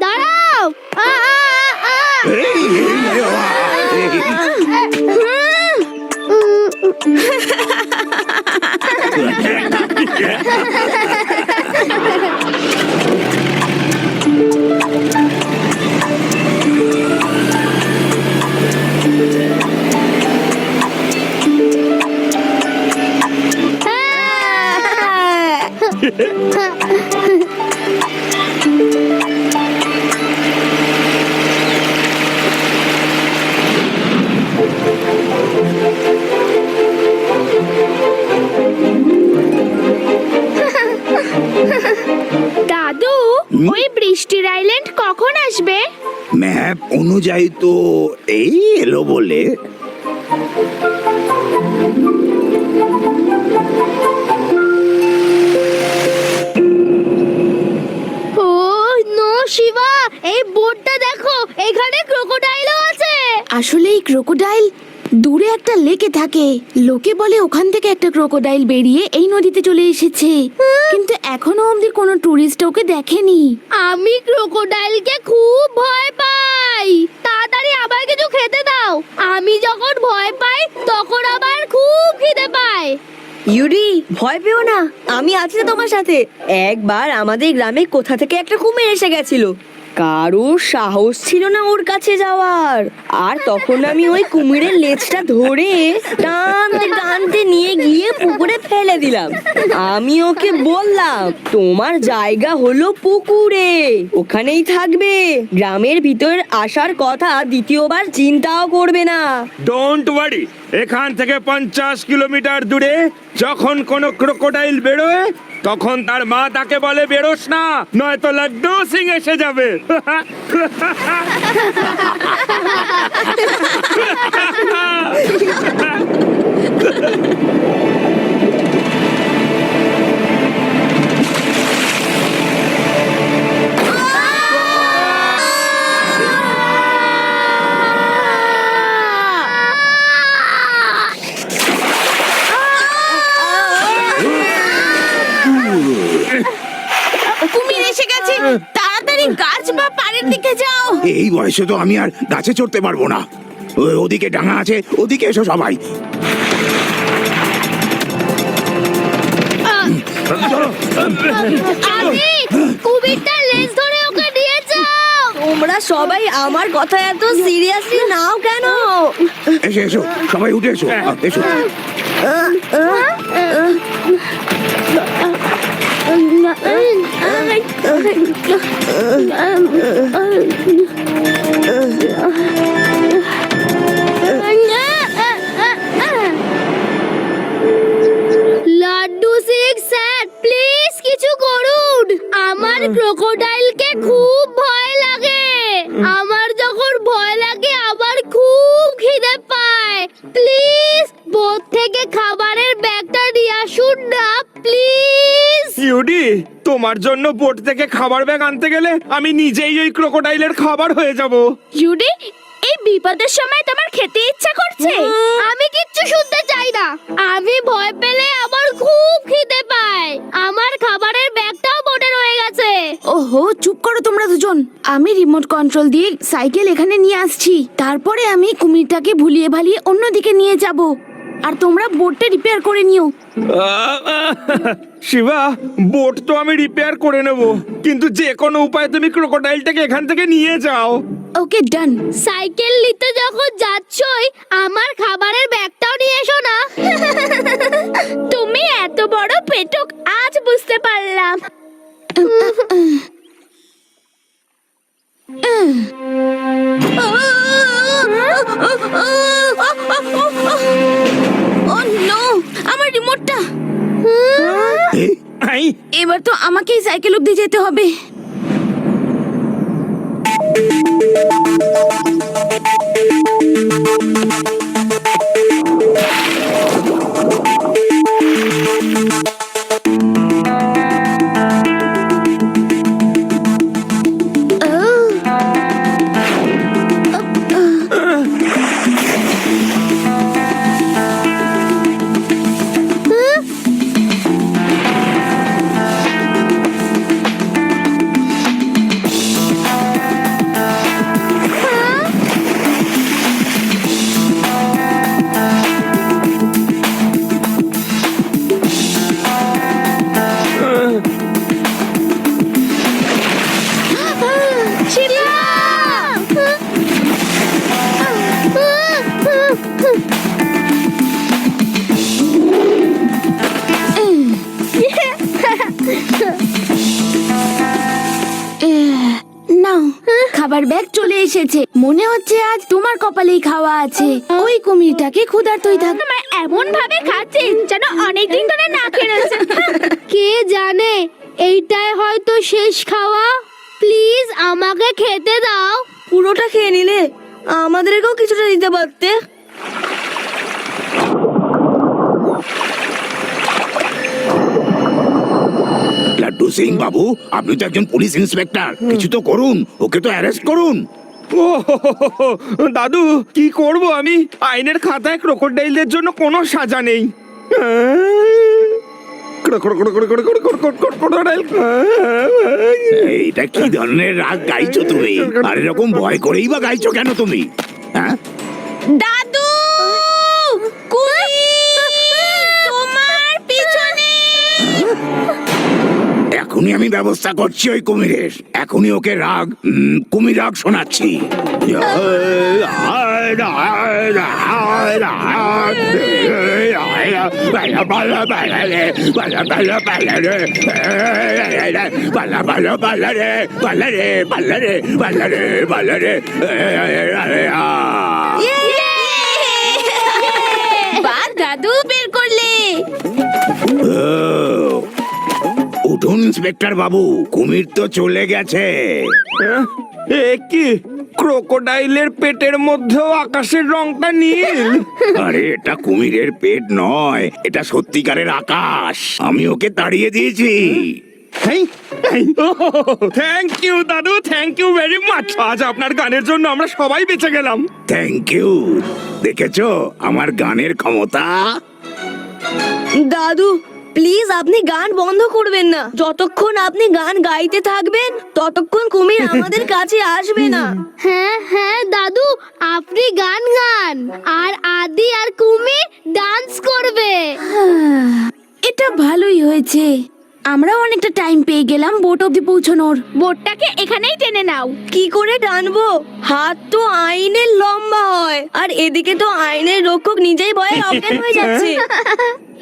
দাঁড়াও। দাদু, ওই বৃষ্টির আইল্যান্ড কখন আসবে? ম্যাপ অনুযায়ী তো এই এলো বলে। ও নো শিবা, এই বোটটা দেখো, এখানে ক্রোকোডাইলও আছে। আসলে এই ক্রোকোডাইল দূরে একটা লেকে থাকে। লোকে বলে ওখান থেকে একটা ক্রোকোডাইল বেরিয়ে এই নদীতে চলে এসেছে, কিন্তু এখনো অবধি কোনো টুরিস্ট ওকে দেখেনি। আমি ক্রোকোডাইলকে খুব ভয় পাই। তাড়াতাড়ি আবার কিছু খেতে দাও। আমি যখন ভয় পাই তখন আবার খুব খিদে পায়। ইউরি, ভয় পেও না, আমি আছি তো তোমার সাথে। একবার আমাদের গ্রামে কোথা থেকে একটা কুমির এসে গেছিল, কারোর সাহস ছিল না ওর কাছে যাওয়ার। আর তখন আমি ওই কুমিরের লেজটা ধরে টানতে টানতে নিয়ে গিয়ে পুকুরে ফেলে দিলাম। আমি ওকে বললাম, তোমার জায়গা হলো পুকুরে, ওখানেই থাকবে, গ্রামের ভিতর আসার কথা দ্বিতীয়বার চিন্তাও করবে না। ডোন্ট ওয়ারি, এখান থেকে 50 কিলোমিটার দূরে যখন কোনো ক্রোকোডাইল বেরোয় তখন তার মা তাকে বলে বেরোস না, নয়তো লাড্ডু সিং এসে যাবে। কুমির এসে গেছে, তাড়াতাড়ি গাছ বা পাড়ের দিকে যাও। এই বয়সে তো আমি আর গাছে চড়তে পারবো না। ওদিকে ডাঙা আছে, ওদিকে এসো সবাই। আমি কুমিরটার লেজ ধরে ওকে নিয়ে যাও। তোমরা সবাই আমার কথা এত সিরিয়াসলি নাও কেন? এসো এসো, সবাই উঠে এসো, এসো। লাড্ডু সিং স্যার, প্লিজ কিছু করুন। আমার ক্রোকোডাইলকে খুব ভয় লাগে। আমার যখন ভয় লাগে আমার খুব খিদে পায়। প্লিজ বোট থেকে খাবারের ব্যাগটা নিয়ে আসুন না, প্লিজ। ইউডি, তোমার জন্য বোট থেকে খাবার ব্যাগ আনতে গেলে আমি নিজেই ওই ক্রোকোডাইলের খাবার হয়ে যাব। জুডি, এই বিপদের সময় তোমার খেতে ইচ্ছা করছে? আমি কিচ্ছু শুনতে চাই না। আমি ভয় পেলে আমার খুব খিদে পায়। আমার খাবারের ব্যাগটাও বোটে রয়ে গেছে। ওহো, চুপ করো তোমরা দুজন। আমি রিমোট কন্ট্রোল দিয়ে সাইকেল এখানে নিয়ে আসছি, তারপরে আমি কুমিরটাকে ভুলিয়ে ভালিয়ে অন্যদিকে নিয়ে যাব, আর তোমরা বোটটা রিপেয়ার করে নিও। শিবা, বোট তো আমি রিপেয়ার করে নেব, কিন্তু যে কোনো উপায় তুমি ক্রোকোডাইলটাকে এখান থেকে নিয়ে যাও। ওকে, ডান। সাইকেল নিতে যখন যাচ্ছই আমার খাবারের ব্যাগটাও নিয়ে এসো না। তুমি এত বড় পেটুক আজ বুঝতে পারলাম। ও নো, আমার রিমোটটা। এবার তো আমাকেই সাইকেল অব্দি যেতে হবে। ব্যাগ চলে এসেছে। মনে হচ্ছে আজ তোমার কপালেই খাওয়া আছে। ওই কুমিরটাকে ক্ষুধার্তই থাক। এমন ভাবে খাচ্ছেন যেন অনেকদিন ধরে না খেয়ে রয়েছেন। কে জানে এইটাই হয়তো শেষ খাওয়া। প্লিজ আমাকে খেতে দাও। পুরোটা খেয়ে নিলে আমাদেরকেও কিছুটা দিতে পারতে। লাড্ডু সিং বাবু, আপনি তো একজন পুলিশ ইন্সপেক্টর, কিছু তো করুন, ওকে তো অ্যারেস্ট করুন। ও দাদু, কি করব আমি? আইনের খাতায় ক্রোকোডাইলদের জন্য কোনো সাজা নেই। ক্রোকোডাইল। এইটা কি ধরনের রাগ গাইছো তুমি? আর এরকম ভয় করেই বা গাইছো কেন তুমি? হ্যাঁ, দাদু, কুমির তোমার পিছনে। এখনই আমি ব্যবস্থা করছি ওই কুমিরের। এখনই ওকে কুমির রাগ শোনাচ্ছি। বাহ, দাদু বের করলে। উঠুন ইন্সপেক্টর বাবু, কুমির তো চলে গেছে। এ কি, ক্রোকোডাইলের পেটের মধ্যেও আকাশের রংটা নীল? আরে এটা কুমিরের পেট নয়, এটা সত্যিকারের আকাশ। আমি ওকে তাড়িয়ে দিয়েছি। থ্যাংক ইউ দাদু, থ্যাংক ইউ ভেরি মাচ। আজ আপনার গানের জন্য আমরা সবাই বেঁচে গেলাম। Thank you. দেখেছো আমার গানের ক্ষমতা? দাদু প্লিজ আপনি গান বন্ধ করবেন না। যতক্ষণ আপনি গান গাইতে থাকবেন ততক্ষণ কুমির আমাদের কাছে আসবে না। হ্যাঁ হ্যাঁ দাদু, আপনি গান গান আর আদি আর কুমির ডান্স করবে। এটা ভালোই হয়েছে। আমরাও অনেকটা টাইম পেয়ে গেলাম বোট অব্দি পৌঁছানোর। বোটটাকে এখানেই টেনে নাও। কি করে টানবো? হাত তো আইনের লম্বা হয়, আর এদিকে তো আইনের রক্ষক নিজেই ভয়ে অজ্ঞান হয়ে যাচ্ছে।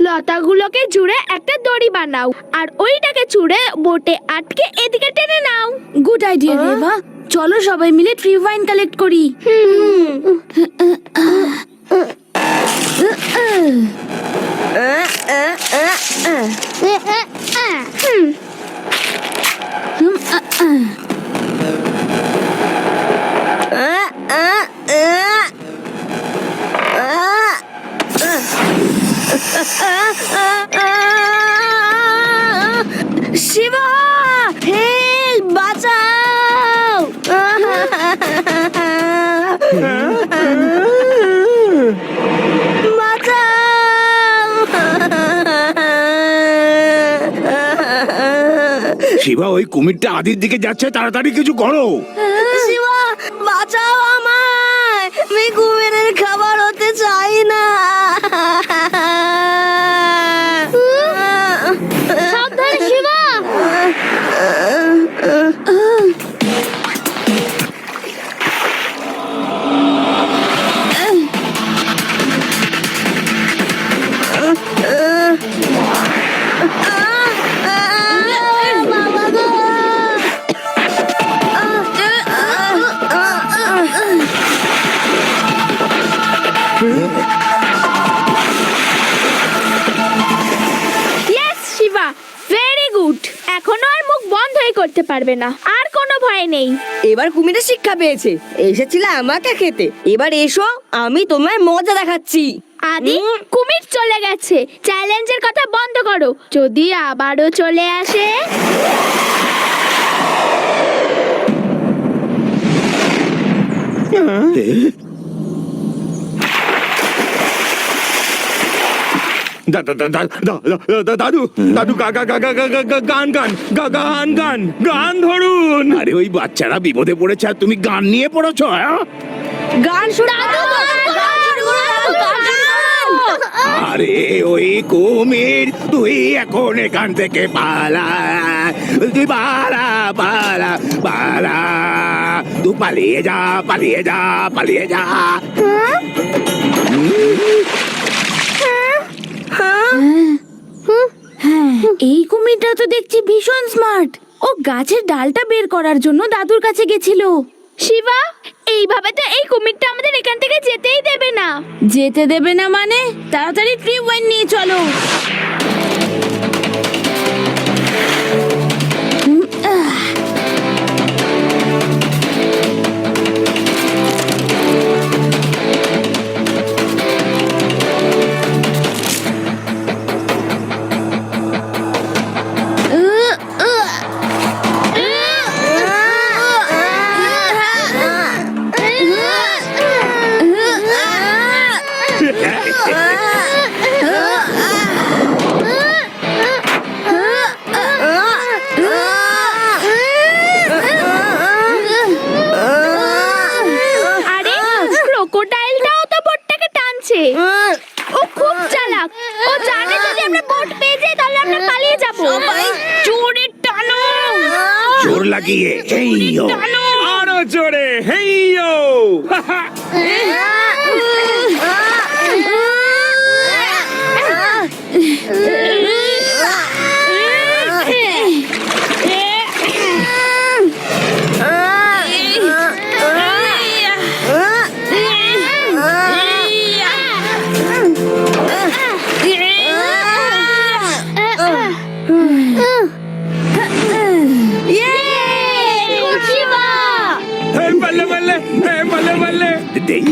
লতাগুলোকে জুড়ে একটা দড়ি বানাও আর ওইটাকে চুড়ে বোটে আটকে এদিকে টেনে নাও। Good idea Reba. চলো সবাই মিলে ট্রি ভাইন কালেক্ট করি। শিবা, হেল্প, বাঁচাও। শিবা, ওই কুমিরটা আদির দিকে যাচ্ছে, তাড়াতাড়ি কিছু করো। শিবা, বাঁচাও আমায়, আমি কুমিরের খাবার হতে চাই না। সাবধানে Shiva. Yes Shiva, very good. এখনো আর মুখ বন্ধই করতে পারবে না, আর কোনো ভয় নেই। এবার কুমিরের শিক্ষা পেয়েছে, এসেছিলে আমাকে খেতে। এবার এসো, আমি তোমায় মজা দেখাচ্ছি। আদি, কুমির চলে গেছে। চ্যালেঞ্জের কথা বন্ধ করো। যদি আবারও চলে আসে। দাদু, দাদু গান গান গান গান গান ধরুন। আরে ওই বাচ্চারা বিপদে পড়েছে আর তুমি গান নিয়ে পড়েছো? গান শোনা। আরে ওই কুমির, তুই এখন এখান থেকে পালা, তুই পালা পালা পালা, তুই পালিয়ে যা পালিয়ে যা পালিয়ে যা। হ্যাঁ, এই কুমিরটা তো দেখছি ভীষণ স্মার্ট। ও গাছের ডালটা বের করার জন্য দাদুর কাছে গেছিল। শিবা, এইভাবে তো এই কুমিরটা আমাদের এখান থেকে যেতেই দেবে না। যেতে দেবে না মানে? তাড়াতাড়ি ট্রি ওয়াইন নিয়ে চলো। আরে ক্রোকোডাইলটাও তো বোটটাকে টানছে। ও খুব চালাক। ও জানে যদি আমরা বোট পেয়ে যাই তাহলে আমরা পালিয়ে যাব। সবাই জোরে টানো। জোর লাগিয়ে এই ও। আরো জোরে হেইয়ো হে বল্লে বল্লে হে বল্লে বল্লে দেই।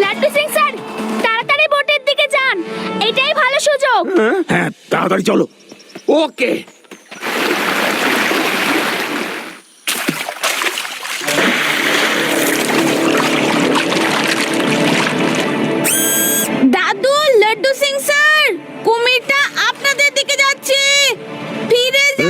লাড্ডু সিং স্যার, তাড়াতাড়ি বোটের দিকে যান। এটাই ভালো সুযোগ। হ্যাঁ তাড়াতাড়ি চলো। ওকে দাদু, লাড্ডু সিং স্যার, কুমিরটা আপনাদের দিকে যাচ্ছে। ফিরে যান।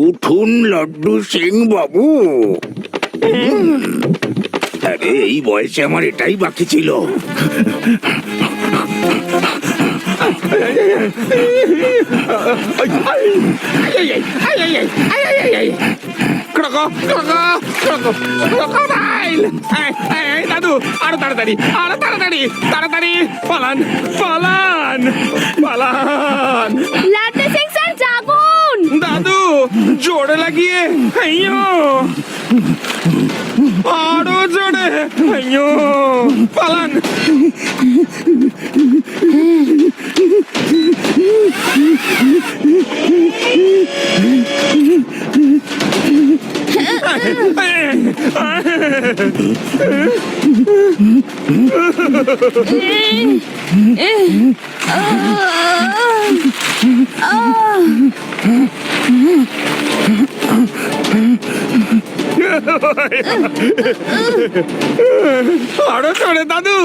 উঠুন লাড্ডু সিং বাবু। আরে এই বয়সে আমার এটাই বাকি ছিল। ক্রোকোডাইল দাদু আরো তাড়াতাড়ি আরো তাড়াতাড়ি তাড়াতাড়ি পালান পালান পালান লাড্ডু সিং স্যার জাগুন। দাদু জোরে লাগিয়ে হেইয়ো আরো জোরে হেইয়ো পালান আরো জোরে দাদু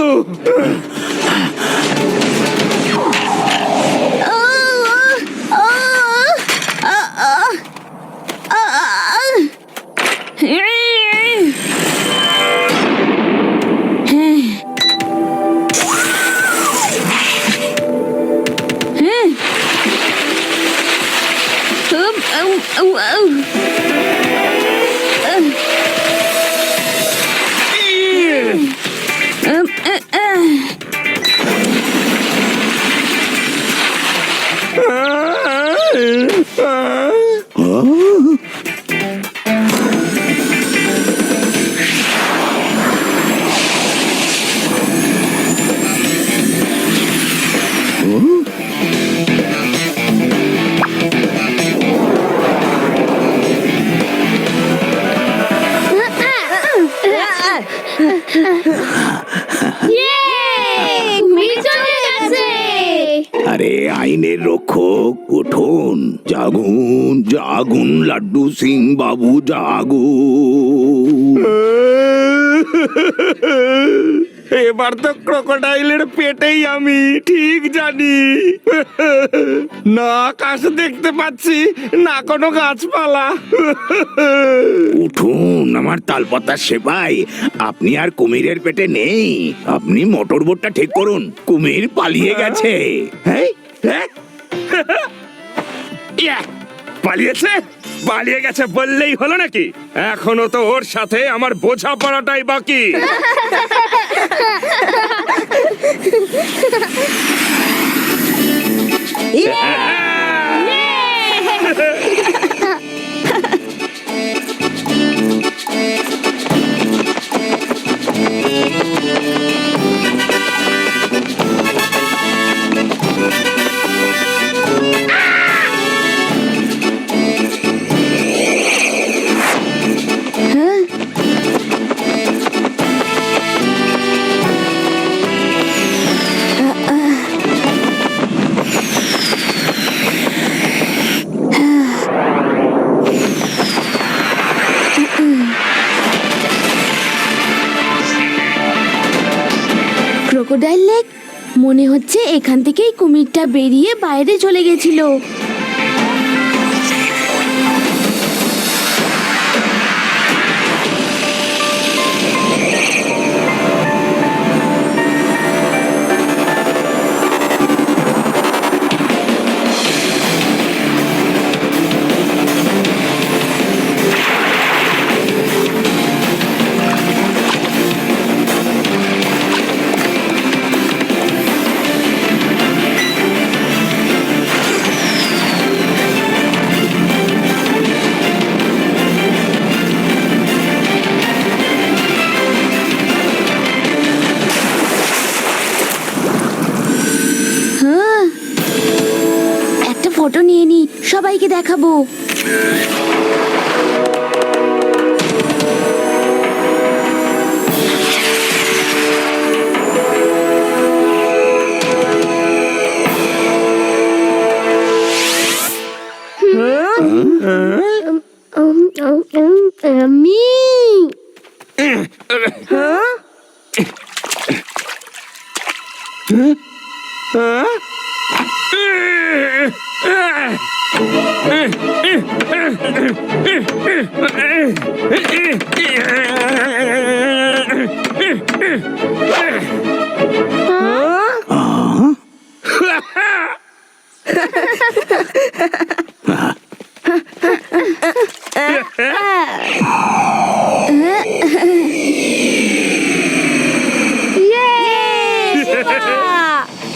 রক্ষক উঠুন, জাগুন জাগুন লাড্ডু সিং বাবু জাগুন। এবার তো ক্রোকোডাইলের পেটেই আমি ঠিক জানি। না আকাশ দেখতে পাচ্ছি, না কোনো গাছপালা। উঠুন আমার তালপাতার সেপাই, আপনি আর কুমিরের পেটে নেই। আপনি মোটর বোটটা ঠিক করুন, কুমির পালিয়ে গেছে। হ্যাঁ? হ্যাঁ? ইয়া! পালিয়েছে? পালিয়ে গেছে বললেই হলো নাকি? এখনো তো ওর সাথে আমার বোঝাপড়াটাই বাকি। ক্রোকোডাইল লেক, মনে হচ্ছে এখান থেকেই কুমিরটা বেরিয়ে বাইরে চলে গেছিল। হ্যাঁ, একটা ফটো নিয়ে নি, সবাইকে দেখাবো। আমি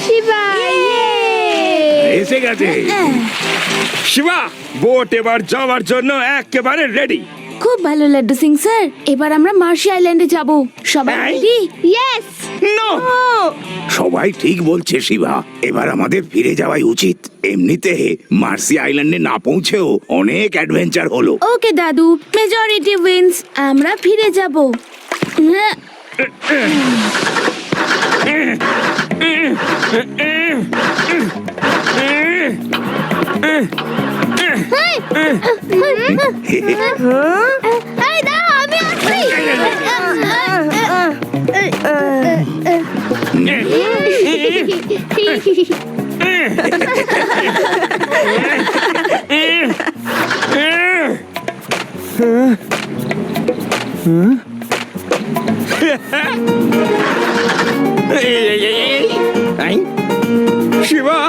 শিবা, এসে গেছে। শিবা, বোট এবার যাওয়ার জন্য একেবারে রেডি। খুব ভালো লাড্ডু সিং স্যার, এবার আমরা মার্শি আইল্যান্ডে যাব। সবাই এই? ready? ইয়েস। নো, সবাই ঠিক বলছে শিবা, এবার আমাদের ফিরে যাওয়াই উচিত। এমনিতে মার্সি আইল্যান্ডে না পৌঁছেও অনেক অ্যাডভেঞ্চার হলো। ওকে দাদু, মেজরিটি উইন্স, আমরা ফিরে যাব। হ্যাঁ, এই দাঁড়াও, আমি আসছি। শিবা,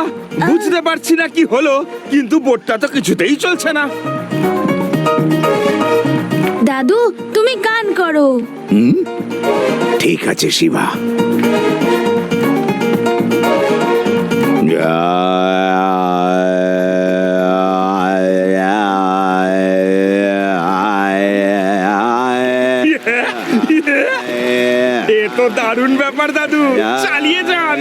বুঝতে পারছি না কি হলো, কিন্তু বোটটা তো কিছুতেই চলছে না। দাদু তুমি গান করো। ঠিক আছে শিবা। এ তো দারুণ ব্যাপার দাদু, চালিয়ে যান।